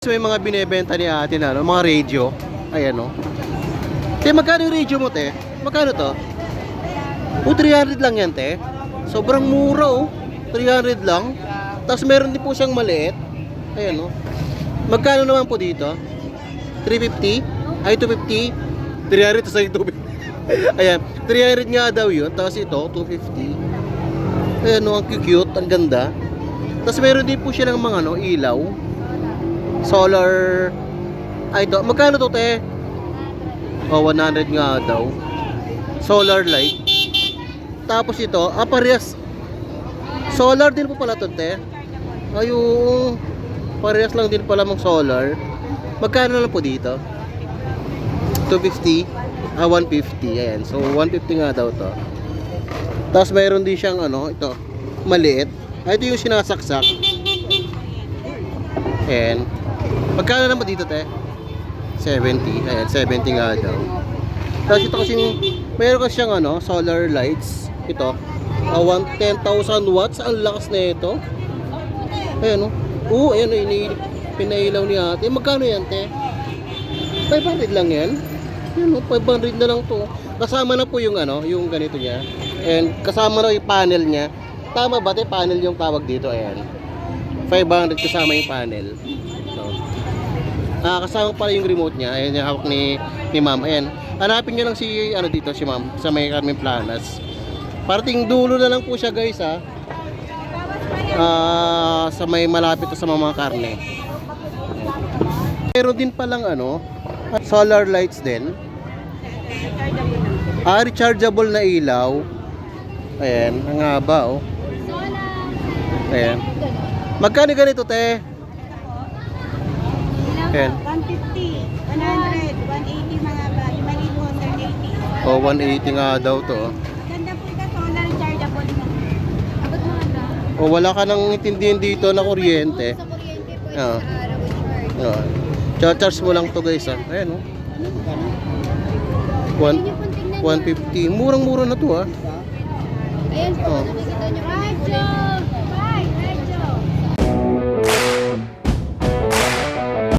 May mga binebenta ni ate na mga radio. Ayan o. Te, magkano yung radio mo, te? Magkano to? 300 lang yan, te. Sobrang mura o. 300 lang. Tapos meron din po siyang maliit. Ayan o. Magkano naman po dito? 350? Ay, 250? 300 to sa 250. Ayan. 300 nga daw yun. Tapos ito, 250. Ayan o, ang cute, ang ganda. Tapos meron din po siya ng mga ilaw. Solar. Ay, magkano to, te? Oh, 100 nga daw. Solar light. Tapos ito, parehas. Solar din po pala to, te. Ayun. Parehas lang din pala mang solar. Magkano lang po dito? 250. 150. Ayan. So, 150 nga daw to. Tapos mayroon din siyang ito. Maliit. Ito yung sinasaksak. Ayan. Magkano naman dito, te? 70. Ayan, 70 nga daw. Tapos ito kasi, mayroon kasi siyang solar lights. Ito. 10,000 watts. Ang lakas na ito. Ayan, ayan, pinailaw ni ate. Magkano yan, te? 500 lang yan. Ayan, 500 na lang to. Kasama na po yung yung ganito niya. And kasama na yung panel niya. Tama ba, te? Panel yung tawag dito. Ayan. 500 kasama yung panel. Kasama pala yung remote niya. Ayan yung hawak ni ma'am. Ayan. Hanapin nyo lang si dito si ma'am sa may Carmen Planas. Parating dulo na lang po siya, guys, sa may malapit sa mga karne. Pero din palang solar lights din. Rechargeable na ilaw. Ayan, ang haba Ayan. Magkano ganito, te? Ayan. 150, 100, 180 mga ba? Yung maliit mo, 180. 180 nga daw to. Ganda po ito, solar chargeable na. Abot mo nga. Wala ka nang intindihin dito na kuryente. Sa kuryente po, sa araw. Charge mo lang to, guys. Ayan, 150. Murang-mura na to, Ayan po, nakikita nyo. Radyo!